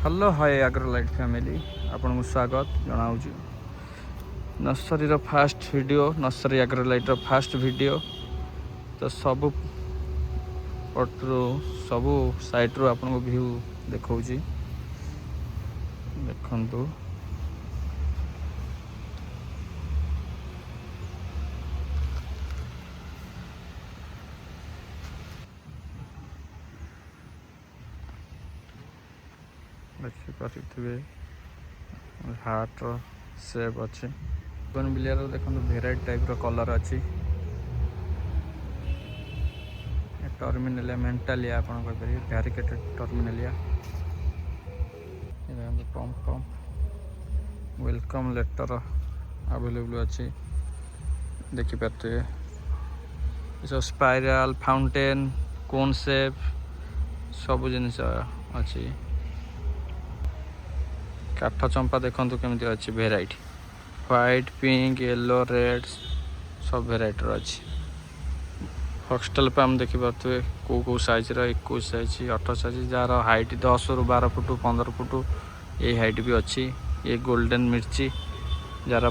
Hello hi एग्रोलाइट family आपन को स्वागत जनाऊँ नर्सरी फास्ट वीडियो नर्सरी एग्रोलाइट फास्ट वीडियो तो सब पटू सब साइट रू आपन को व्यू देखा देखु देखिपे हार्ट सेप अच्छे बन बिलियार देखो भेराइटी टाइप कलर अच्छी टर्मिनेलिया मेंटालिया आप भैरिकेटेड टर्मिनेलिया pump pump welcome letter available अच्छी देखिपे सब स्पाइराल फाउंटेन कोन शेप सब जिनिस अच्छी काठ चंपा देखु केमती अच्छी variety white pink yellow red सब भेराइटर अच्छी फॉक्सटेल पाम देखिपे कौ size 21 size 18 size jar height 10 ରୁ 12 फुट 15 फुट ये हाइट भी अच्छी ये गोल्डन मिर्ची जार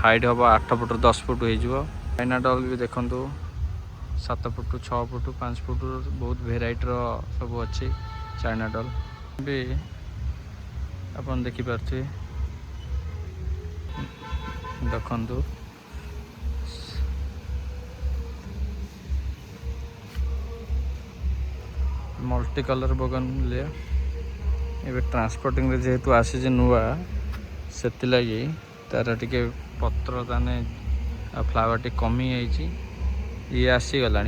हाइट हम 8 फुट 10 फुट हो चाइना डॉल भी देखु 7 फुट 6 फुट 5 फुट बहुत भेराइटर सब अच्छी चाइना डॉल भी अपन देखिपे देखु मल्टी कलर बोगनविलिया ए ट्रांसपोर्टिंग जेहेतु आसी नुआ से तार टिके पत्र ताने फ्लावर टी कमी ये आसीगला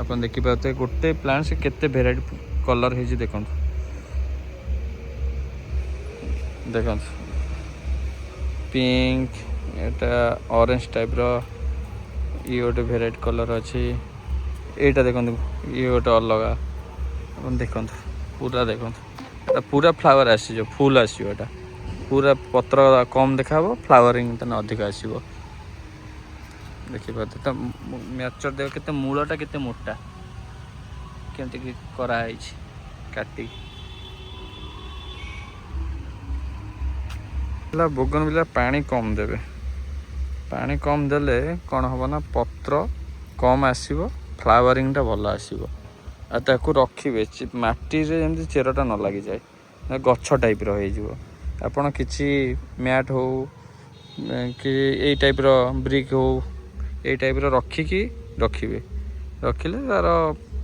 आप देखिपे गोटे प्लांट से केते भेराइटी कलर हो देखु देखु पिंक एटा ऑरेंज टाइप रो ये गोटे भेराइटी कलर अच्छी एटा देखु ये गोटे अलग अपन देखु पूरा देखु पूरा फ्लावर आसी फुल आसो एटा पूरा पत्र कम देखा फ्लावरिंग तने अधिक आसो देखिए तो मैचर देख के मूलटा के मोटा केमती कराई काटी बोगनविला पानी कम देवे पानी कम देले कौन हम ना पत्र कम आसो फ्लावरिंगटा भल आसो आकु रखिए माटी जमी चेरटा न लगी जाए गछ टाइप हो आपड़ कि मैट हो कि यही टाइप ब्रिक हो यही टाइप रखिकी रखिए रखिले तार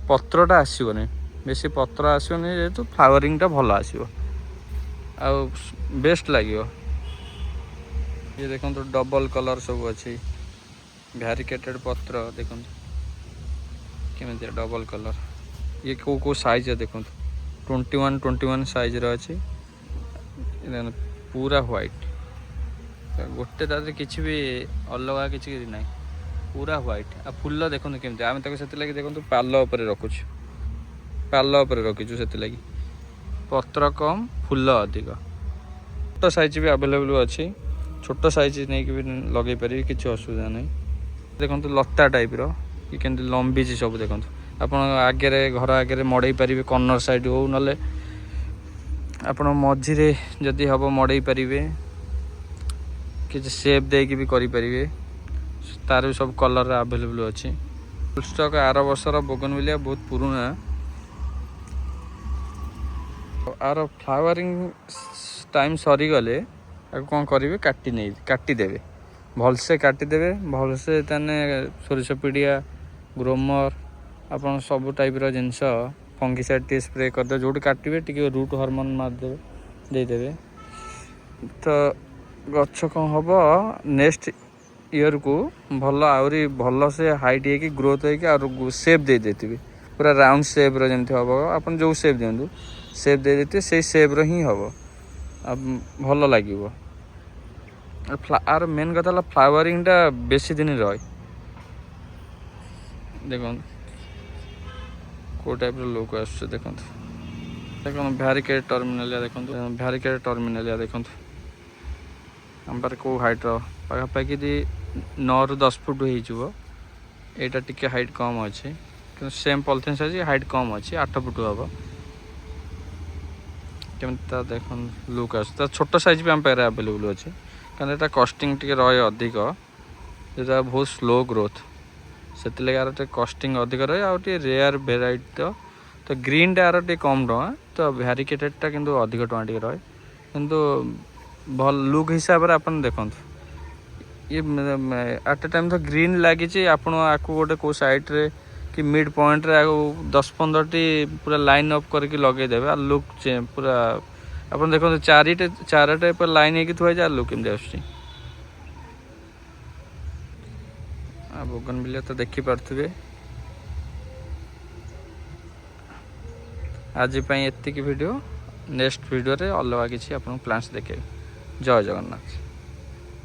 पत्रटा आसोनी बेसी पत्र आसोनी जेहेतु फ्लावरिंगटा भल आसो आ बेस्ट लगे ये देखो डबल कलर सब अच्छी भैरिकेटेड पत्र देखो केमी डबल कलर ये कौ साइज देखो 21 साइज अच्छी पूरा व्हाइट गोटे तार किसी भी अलग किसी ना पूरा व्हाइट आ फुल देखो केमती आम से देखो पाल रखुच पाल रखीचु से पत्र कम फुल अधिक छोट साइज भी अवेलेबल अच्छी छोट साइज नहीं कि भी लगे पारे किसी असुविधा नहीं देखो लता टाइप रि केमती लंबी सब देखो आप आगे घर आगे मड़े पारे कर्नर साइड हो ना आप मझीरे जदि हम मड़े पारे कि सेप दे भी करें तार भी सब कलर अवेलेबल अच्छी फुल स्टॉक आर वर्षर बोगनविलिया बहुत पुराना आर फ्लावरिंग टाइम सरीगले कौन करेंगे काटिदेवे भलसे काटिदेवे भलसे ताने सोरिष पिड़िया ग्रोमर आप सब टाइप जिनस फंगिसाइड टी स्प्रे करदे जो काटे टी रूट हार्मोन मारदेवे देदेवे तो गछ कौन हम नेक्स्ट ईयर को भल आहरी भल से हाइट हो ग्रोथ हो सेप दे देती पूरा राउंड सेप जमी हम आप जो सेप दिंतु सेप दे देते से सेप ही हम भल लगे आर मेन कथा फ्लावरिंगटा बेसी दिन रहे देखो को टाइप लुक आस देखो देखो भैरिकेटेड टर्मिनेलिया देखो भैरिकेटेड टर्मिनेलिया देखो आम पारे कौ हाइट पाखापाखि 9 ରୁ 10 फुट होटा टी हाइट कम अच्छे कि सेम पॉलिथिन साइज हाइट कम अच्छी 8 फुट हम କେମିତି ତା ଦେଖନ୍ତୁ ଲୁକ୍ ଆସୁଛି। ତା ଛୋଟ ସାଇଜ୍ ବି ଆମ ପାଖରେ ଆଭେଲେବୁଲ୍ ଅଛି, କାରଣ ଏଇଟା କଷ୍ଟିଂ ଟିକେ ରହେ ଅଧିକ, ଏଇଟା ବହୁତ ସ୍ଲୋ ଗ୍ରୋଥ୍, ସେଥିଲାଗି ଆର ଟିକେ କଷ୍ଟିଂ ଅଧିକ ରହେ, ଆଉ ଟିକେ ରେୟାର ଭେରାଇଟି ତ ଗ୍ରୀନ୍ଟା ଆର ଟିକେ କମ୍ ଟଙ୍କା, ତ ଭ୍ୟାରିକେଟେଡ଼୍ଟା କିନ୍ତୁ ଅଧିକ ଟଙ୍କା ଟିକେ ରହେ। କିନ୍ତୁ ଭଲ ଲୁକ୍ ହିସାବରେ ଆପଣ ଦେଖନ୍ତୁ, ଇଏ ଆଟ୍ ଏ ଟାଇମ୍ ତ ଗ୍ରୀନ୍ ଲାଗିଛି, ଆପଣ ଆକୁ ଗୋଟେ କେଉଁ ସାଇଡ଼୍ରେ କି ମିଡ଼୍ ପଏଣ୍ଟରେ ଆଉ 10-15ଟି ପୁରା ଲାଇନ୍ ଅପ୍ କରିକି ଲଗେଇଦେବେ, ଆଉ ଲୁକ୍ ପୁରା ଆପଣ ଦେଖନ୍ତୁ ଚାରିଟା ପୁରା ଲାଇନ୍ ହେଇକି ଥୁଆ ହେଇଛି, ଆଉ ଲୁକ୍ କେମିତି ଆସୁଛି। ଆଉ ବୋଗନଭିଲିଆ ତ ଦେଖିପାରୁଥିବେ। ଆଜି ପାଇଁ ଏତିକି ଭିଡ଼ିଓ, ନେକ୍ସଟ ଭିଡ଼ିଓରେ ଅଲଗା କିଛି ଆପଣଙ୍କୁ ପ୍ଲାଣ୍ଟସ୍ ଦେଖେଇବି। ଜୟ ଜଗନ୍ନାଥ।